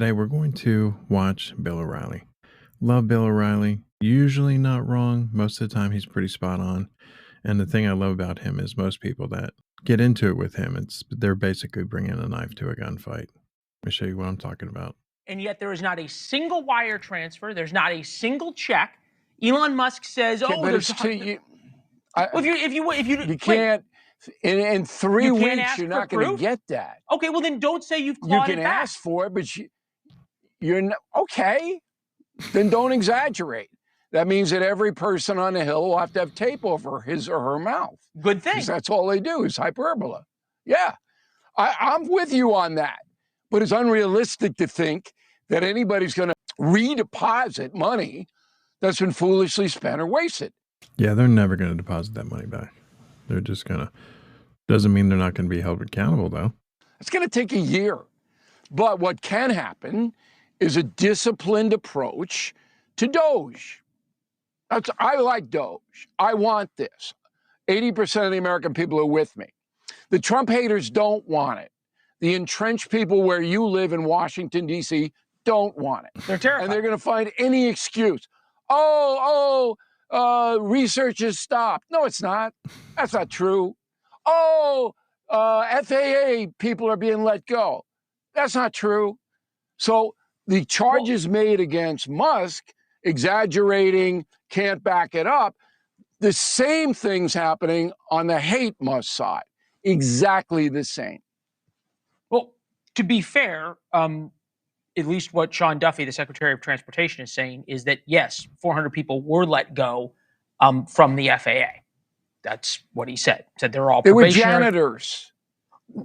today we're going to watch Bill O'Reilly. Love Bill O'Reilly. Usually not wrong. Most of the time he's pretty spot on. And the thing I love about him is most people that get into it with him, they're basically bringing a knife to a gunfight. Let me show you what I'm talking about. And yet there is not a single wire transfer. There's not a single check. Elon Musk says, "Oh, there's you can't in 3 weeks you're not going to get that." Okay, well then don't say you've clawed You can it back. ask for it, but you're not, okay. Then don't exaggerate. That means that every person on the Hill will have to have tape over his or her mouth. Good thing. Because that's all they do is hyperbola. Yeah, I'm with you on that. But it's unrealistic to think that anybody's going to redeposit money that's been foolishly spent or wasted. Yeah, they're never going to deposit that money back. They're just going to. Doesn't mean they're not going to be held accountable, though. It's going to take a year. But what can happen is a disciplined approach to Doge. I like Doge. I want this. 80% of the American people are with me. The Trump haters don't want it. The entrenched people where you live in Washington, D.C. don't want it. They're terrified. And they're going to find any excuse. Research has stopped. No, it's not. That's not true. FAA people are being let go. That's not true. So the charges made against Musk, exaggerating, can't back it up, the same thing's happening on the hate Musk side. Exactly the same. Well, to be fair, at least what Sean Duffy, the Secretary of Transportation, is saying is that, yes, 400 people were let go from the FAA. That's what he said. Said they're all probationary. They were janitors.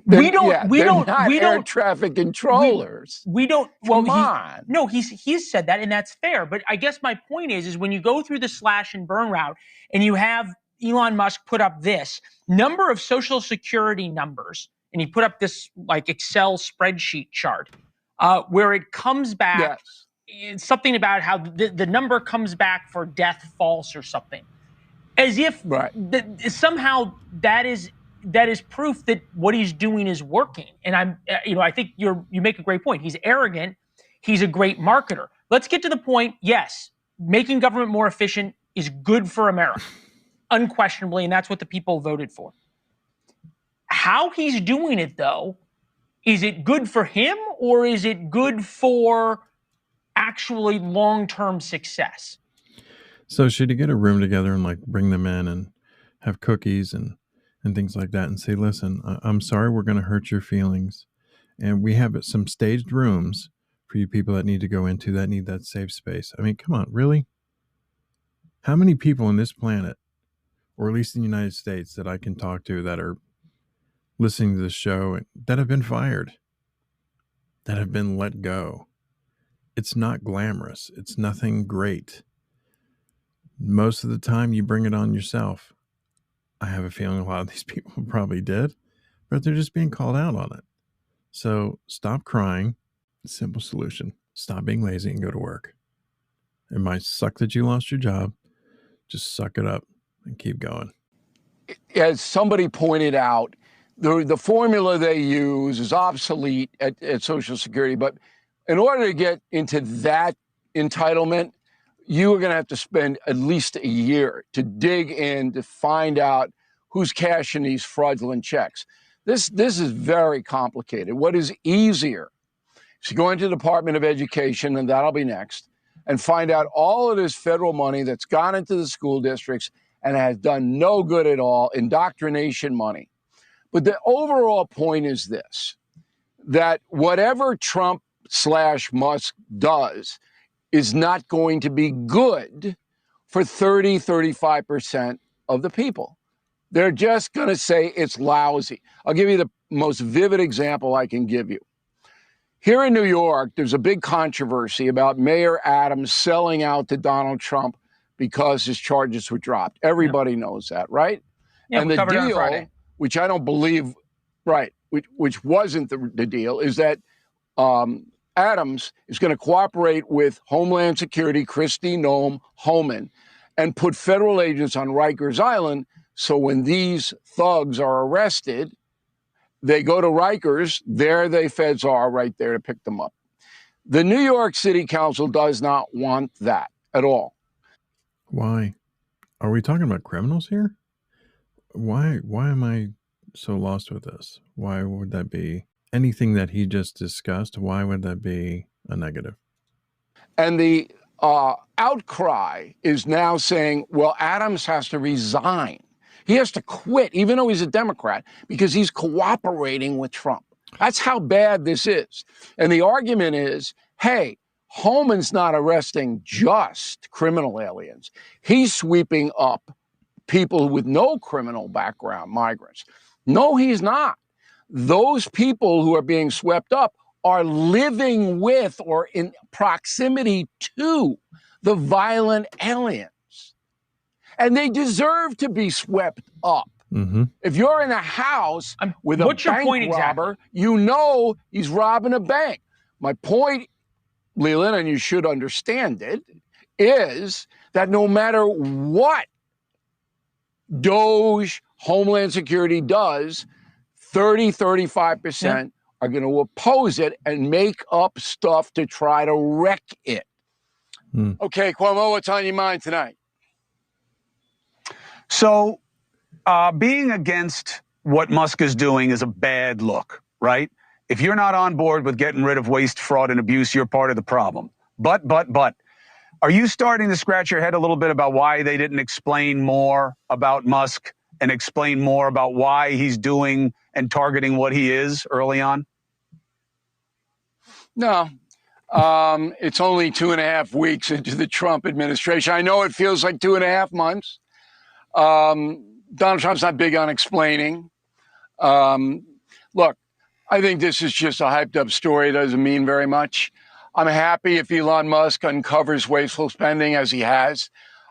We don't air traffic controllers. We don't. Come on. No, he's said that, and that's fair. But I guess my point is when you go through the slash and burn route, and you have Elon Musk put up this number of Social Security numbers, and he put up this like Excel spreadsheet chart where it comes back. Yes. Something about how the number comes back for death false or something, as if somehow that is proof that what he's doing is working. And I think you make a great point. He's arrogant. He's a great marketer. Let's get to the point. Yes, making government more efficient is good for America, unquestionably, and that's what the people voted for. How he's doing it, though, is it good for him or is it good for actually long-term success? So should he get a room together and like bring them in and have cookies and things like that and say, listen, I'm sorry we're going to hurt your feelings. And we have some staged rooms for you people that need to go into that need that safe space. I mean, come on, really? How many people on this planet, or at least in the United States, that I can talk to that are listening to this show that have been fired, that have been let go? It's not glamorous. It's nothing great. Most of the time you bring it on yourself. I have a feeling a lot of these people probably did, but they're just being called out on it. So stop crying. Simple solution. Stop being lazy and go to work. It might suck that you lost your job. Just suck it up and keep going. As somebody pointed out, the formula they use is obsolete at Social Security, but in order to get into that entitlement, you are going to have to spend at least a year to dig in to find out who's cashing these fraudulent checks. This is very complicated. What is easier is to go into the Department of Education, and that'll be next, and find out all of this federal money that's gone into the school districts and has done no good at all, indoctrination money. But the overall point is this, that whatever Trump/Musk does is not going to be good for 35% of the people. They're just going to say it's lousy. I'll give you the most vivid example I can give you. Here in New York, there's a big controversy about Mayor Adams selling out to Donald Trump because his charges were dropped. Everybody knows that, right? Yeah, and the deal, which I don't believe, which wasn't the deal, is that Adams is going to cooperate with Homeland Security, Kristi Noem Homan, and put federal agents on Rikers Island. So when these thugs are arrested, they go to Rikers. There the feds are right there to pick them up. The New York City Council does not want that at all. Why? Are we talking about criminals here? Why am I so lost with this? Why would that be anything that he just discussed? Why would that be a negative? And the outcry is now saying, well, Adams has to resign. He has to quit, even though he's a Democrat, because he's cooperating with Trump. That's how bad this is. And the argument is, hey, Homan's not arresting just criminal aliens. He's sweeping up people with no criminal background, migrants. No, he's not. Those people who are being swept up are living with or in proximity to the violent aliens. And they deserve to be swept up. Mm-hmm. If you're in a house with a What's your bank point robber, exactly? you know he's robbing a bank. My point, Leland, and you should understand it, is that no matter what Doge, Homeland Security does, 35% are going to oppose it and make up stuff to try to wreck it. Okay, Cuomo, what's on your mind tonight? So being against what Musk is doing is a bad look, right? If you're not on board with getting rid of waste, fraud, and abuse, you're part of the problem. But, are you starting to scratch your head a little bit about why they didn't explain more about Musk and explain more about why he's doing and targeting what he is early on? No. It's only 2.5 weeks into the Trump administration. I know it feels like 2.5 months. Donald Trump's not big on explaining. Look, I think this is just a hyped up story. It doesn't mean very much. I'm happy if Elon Musk uncovers wasteful spending as he has.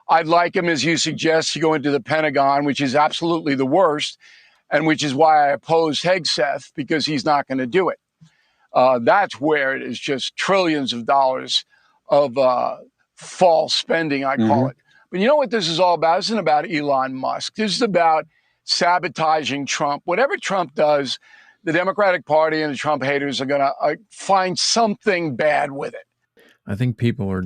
I'd like him, as you suggest, to go into the Pentagon, which is absolutely the worst, and which is why I oppose Hegseth, because he's not going to do it. That's where it is just trillions of dollars of false spending, I call it. But you know what this is all about? This isn't about Elon Musk. This is about sabotaging Trump. Whatever Trump does, the Democratic Party and the Trump haters are going to find something bad with it. I think people are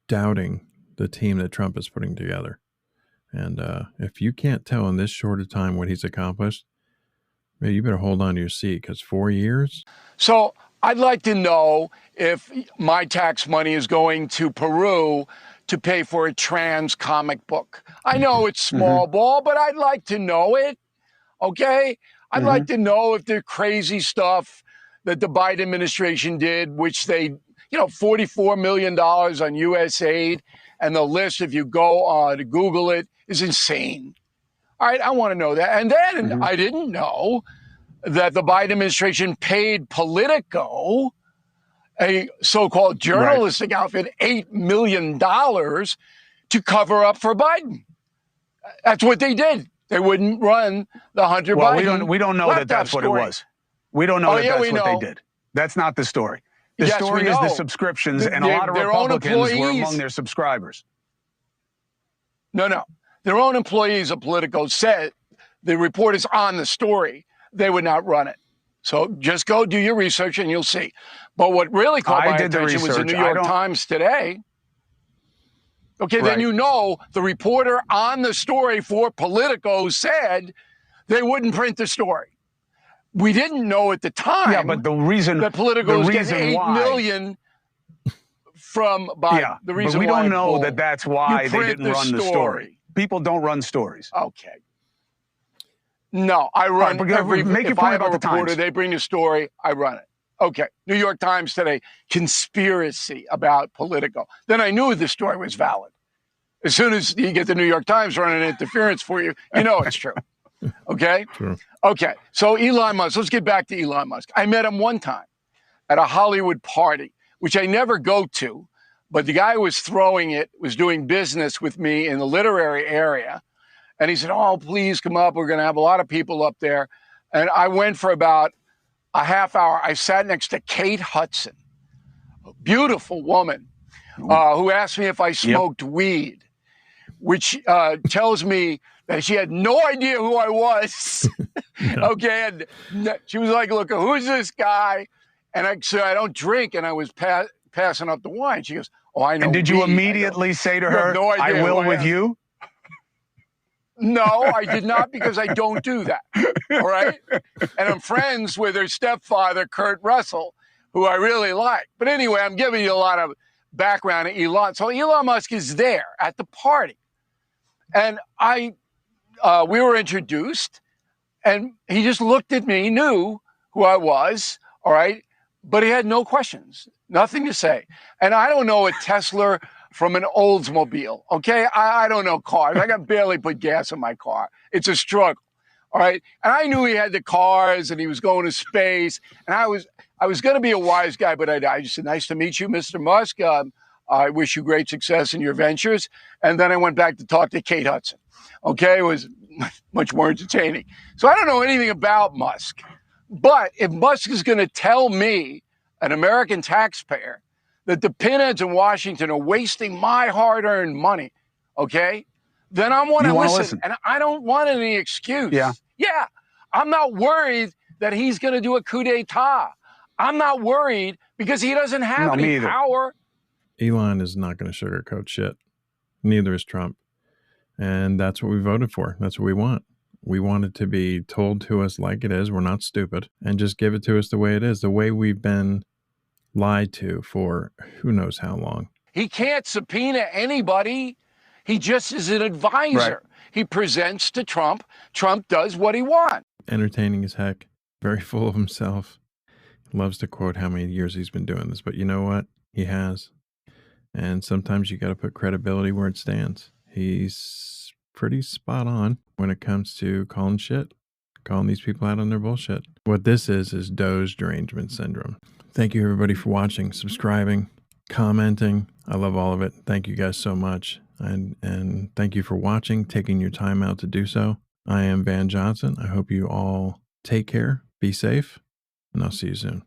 doubting the team that Trump is putting together. And if you can't tell in this short a time what he's accomplished, man, you better hold on to your seat, because 4 years. So I'd like to know if my tax money is going to Peru to pay for a trans comic book. I know it's small ball, but I'd like to know it. Okay? I'd like to know if the crazy stuff that the Biden administration did, which they, $44 million on U.S. aid, and the list, if you go to Google it, is insane. All right, I want to know that. And then I didn't know that the Biden administration paid Politico, a so-called journalistic outfit, $8 million to cover up for Biden. That's what they did. They wouldn't run the Hunter Biden. We don't know that that's what it was. We don't know that's what they did. That's not the story. The story is the subscriptions, and a lot of Republicans were among their subscribers. No. Their own employees of Politico said, the reporters on the story, they would not run it. So just go do your research and you'll see. But what really caught my attention was the New York Times today. Okay, then the reporter on the story for Politico said they wouldn't print the story. We didn't know at the time. But the reason that Politico was getting $8 million from Biden. Yeah, the reason but we why don't know that that's why they didn't run the story. People don't run stories. Okay. No, I run make your if I point have a about the reporter, Times. they bring a story, I run it. Okay, New York Times today, conspiracy about Politico. Then I knew the story was valid. As soon as you get the New York Times running interference for you, you know it's true. Okay? True. Okay, so Elon Musk, let's get back to Elon Musk. I met him one time at a Hollywood party, which I never go to, but the guy who was throwing it was doing business with me in the literary area. And he said, oh, please come up. We're going to have a lot of people up there. And I went for about a half hour. I sat next to Kate Hudson, a beautiful woman, who asked me if I smoked weed, which tells me that she had no idea who I was. Okay. And she was like, look, who's this guy? And I said, I don't drink. And I was passing up the wine. She goes, oh, I know. And did you weed. immediately say to You have her, no idea I who will I with am. you? No, I did not, because I don't do that. All right. And I'm friends with her stepfather, Kurt Russell, who I really like. But anyway, I'm giving you a lot of background on Elon. So Elon Musk is there at the party. And we were introduced, and he just looked at me, knew who I was. All right. But he had no questions, nothing to say. And I don't know a Tesla from an Oldsmobile. Okay. I don't know cars. I got barely put gas in my car. It's a struggle. All right. And I knew he had the cars and he was going to space. And I was going to be a wise guy, but I just said, nice to meet you, Mr. Musk. I wish you great success in your ventures. And then I went back to talk to Kate Hudson. Okay. It was much more entertaining. So I don't know anything about Musk. But if Musk is going to tell me, an American taxpayer, that the pinheads in Washington are wasting my hard-earned money, okay, then I want to listen. And I don't want any excuse. Yeah. I'm not worried that he's going to do a coup d'etat. I'm not worried because he doesn't have any power. Elon is not going to sugarcoat shit. Neither is Trump. And that's what we voted for. That's what we want. We want it to be told to us like it is. We're not stupid. And just give it to us the way it is, the way we've been lied to for who knows how long. He can't subpoena anybody. He just is an advisor. Right. He presents to Trump. Trump does what he wants. Entertaining as heck. Very full of himself. Loves to quote how many years he's been doing this. But you know what? He has. And sometimes you got to put credibility where it stands. He's pretty spot on when it comes to calling shit, calling these people out on their bullshit. What this is Doge derangement syndrome. Thank you, everybody, for watching, subscribing, commenting. I love all of it. Thank you guys so much. And thank you for watching, taking your time out to do so. I am Van Johnson. I hope you all take care, be safe, and I'll see you soon.